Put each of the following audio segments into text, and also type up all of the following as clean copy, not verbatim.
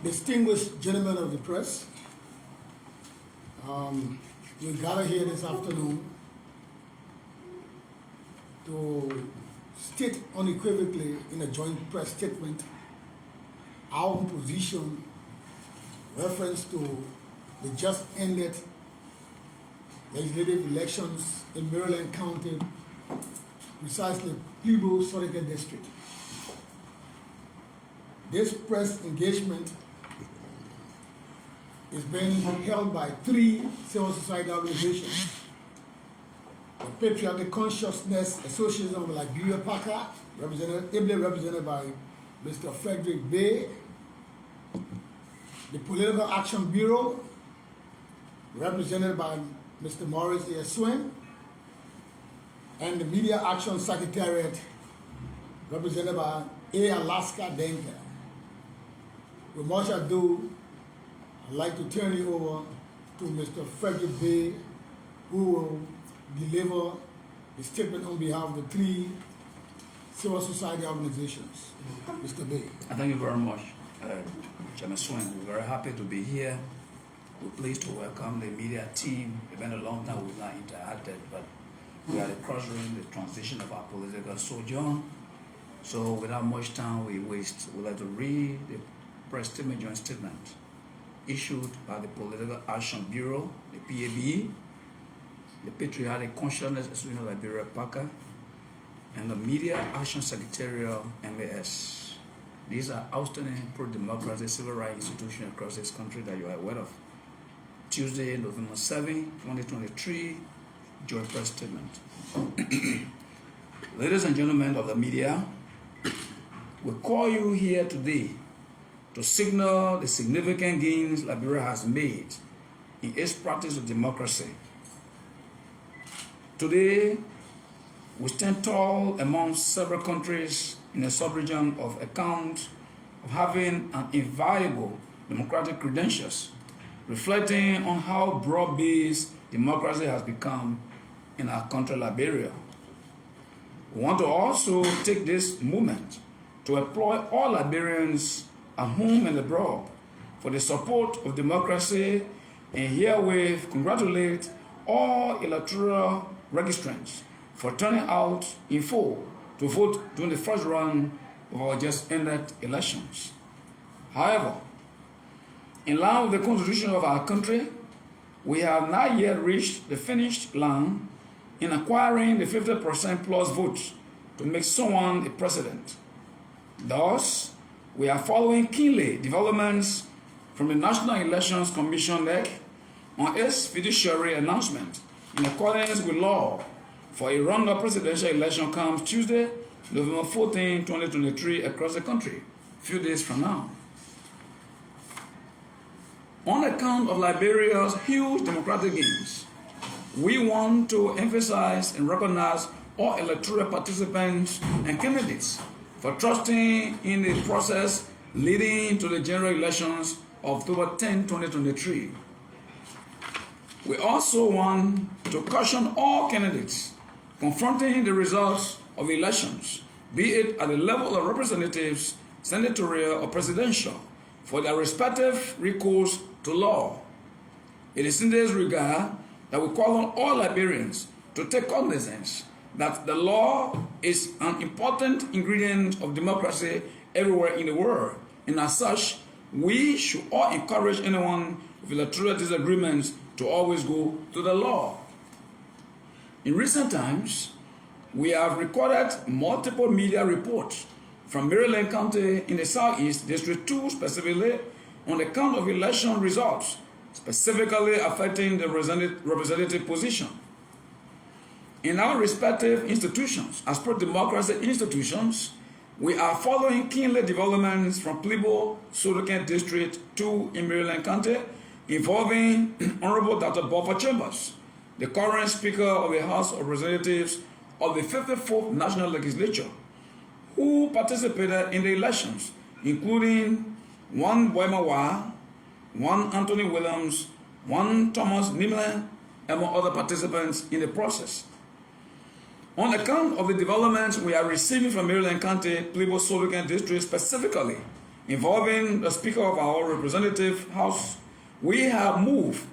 Distinguished gentlemen of the press, we gather here this afternoon to state unequivocally in a joint press statement our position reference to the just ended legislative elections in Maryland County, precisely Plebo Surrogate District. This press engagement is being held by 3 civil society organizations: the Patriotic Consciousness Association of Liberia, ably represented by Mr. Frederick Bay, the Political Action Bureau, represented by Mr. Morris A. Swin, and the Media Action Secretariat, represented by A. Alaska Denker. With much ado, I'd like to turn it over to Mr. Frederick Bay, who will deliver the statement on behalf of the 3 civil society organizations. Mr. Bay. Thank you very much, Chairman Swin. We're very happy to be here. We're pleased to welcome the media team. It's been a long time we've not interacted, but we are at the crossroads, the transition of our political sojourn. So without much time we waste, we'd like to read the press statement, joint statement issued by the Political Action Bureau, the PAB, the Patriotic Consciousness Association of Liberia, PACA, and the Media Action Secretarial, MAS. These are outstanding pro-democracy civil rights institutions across this country that you are aware of. Tuesday, November 7, 2023, joint press statement. Ladies and gentlemen of the media, we call you here today to signal the significant gains Liberia has made in its practice of democracy. Today, we stand tall among several countries in a sub-region of account of having an invaluable democratic credentials, reflecting on how broad-based democracy has become in our country, Liberia. We want to also take this moment to employ all Liberians at home and abroad for the support of democracy, and herewith congratulate all electoral registrants for turning out in full to vote during the first round of our just ended elections. However, in line with the constitution of our country, we have not yet reached the finished line in acquiring the 50% plus votes to make someone a president. Thus, we are following keenly developments from the National Elections Commission (NEC) on its fiduciary announcement in accordance with law for a round-up presidential election comes Tuesday, November 14, 2023 across the country, a few days from now. On account of Liberia's huge democratic gains, we want to emphasize and recognize all electoral participants and candidates for trusting in the process leading to the general elections of October 10, 2023. We also want to caution all candidates confronting the results of elections, be it at the level of representatives, senatorial, or presidential, for their respective recourse to law. It is in this regard that we call on all Liberians to take cognizance that the law is an important ingredient of democracy everywhere in the world, and as such, we should all encourage anyone with electoral disagreements to always go to the law. In recent times, we have recorded multiple media reports from Maryland County in the Southeast, District 2 specifically, on account of election results, specifically affecting the representative position. In our respective institutions, as pro-democracy institutions, we are following keenly developments from Plebo Surrogate District 2 in Maryland County, involving Honorable Dr. Buffer Chambers, the current Speaker of the House of Representatives of the 54th National Legislature, who participated in the elections, including one Boymawa, one Anthony Williams, one Thomas Nimle, among other participants in the process. On account of the developments we are receiving from Maryland County, Plebo Surrogate District specifically, involving the Speaker of our Representative House, we have moved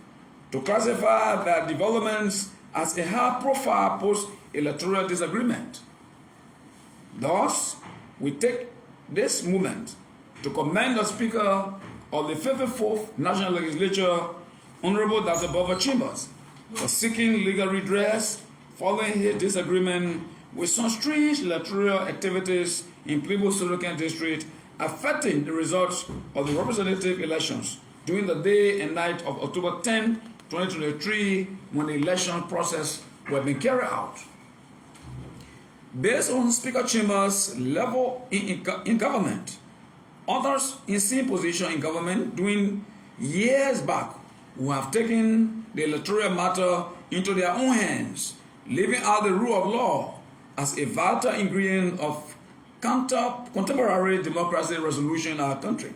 to classify the developments as a high-profile post-electoral disagreement. Thus, we take this moment to commend the Speaker of the 54th National Legislature, Honorable Dr. Bova Chambers, for seeking legal redress following his disagreement with some strange electoral activities in Plibo-Sorokan district affecting the results of the representative elections during the day and night of October 10, 2023, when the election process was being carried out. Based on Speaker Chambers' level in government, others in same position in government during years back who have taken the electoral matter into their own hands, leaving out the rule of law as a vital ingredient of contemporary democracy resolution in our country.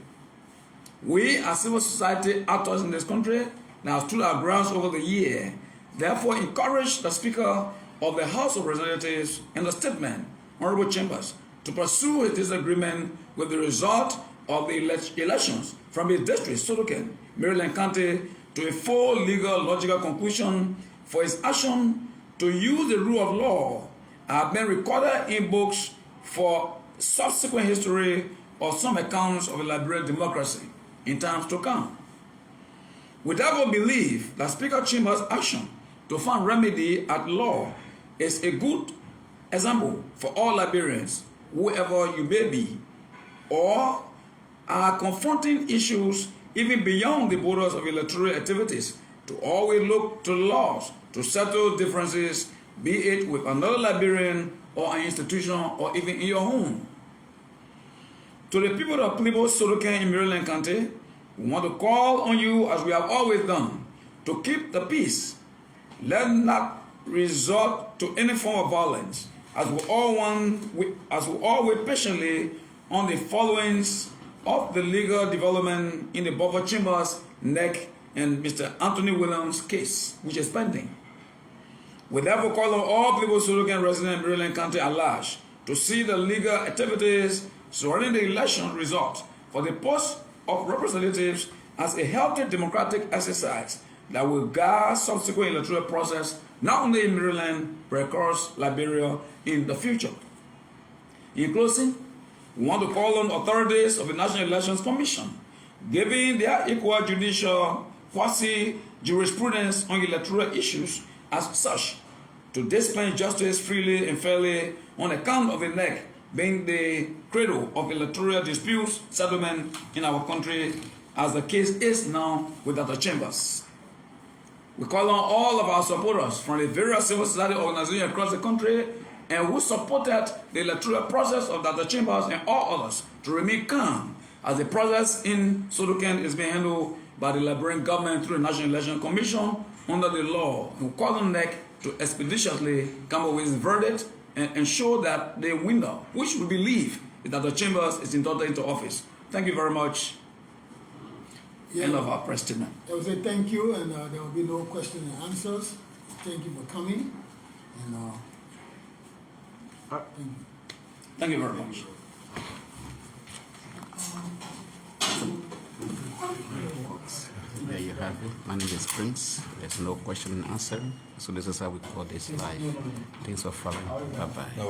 We as civil society actors in this country that have stood our grounds over the year, therefore encourage the Speaker of the House of Representatives in the statement, Honorable Chambers, to pursue his disagreement with the result of the elections from his district, Sorokan, Maryland County, to a full legal logical conclusion for his action to use the rule of law have been recorded in books for subsequent history of some accounts of a Liberian democracy in times to come. We therefore believe that Speaker Chambers' action to find remedy at law is a good example for all Liberians, whoever you may be, or are confronting issues even beyond the borders of electoral activities, to always look to laws to settle differences, be it with another Liberian or an institution or even in your home. To the people of Plibo-Sorokan in Maryland County, we want to call on you, as we have always done, to keep the peace. Let not resort to any form of violence, as we all wait patiently on the followings of the legal development in the Bova Chambers, NEC, and Mr. Anthony Williams' case, which is pending. We therefore call on all Plibo-Sorokan residents in Maryland County at large to see the legal activities surrounding the election result for the post of representatives as a healthy democratic exercise that will guide subsequent electoral process not only in Maryland but across Liberia in the future. In closing, we want to call on authorities of the National Elections Commission, given their equal judicial quasi-jurisprudence on electoral issues as such, to dispense justice freely and fairly on account of the NEC being the cradle of electoral disputes settlement in our country, as the case is now with Dr. Chambers. We call on all of our supporters from the various civil society organizations across the country and who supported the electoral process of Dr. Chambers and all others to remain calm as the process in Sorokan is being handled by the Liberian government through the National Election Commission under the law, and we call on NEC to expeditiously come up with his verdict and ensure that the winner, which we believe is that the Chambers is inducted into office. Thank you very much. Yeah. End of our press statement. I will say thank you, and there will be no questions and answers. Thank you for coming. And thank you very much. There you have it. My name is Prince. There's no question and answer. So this is how we call this live. Thanks for following. Bye-bye.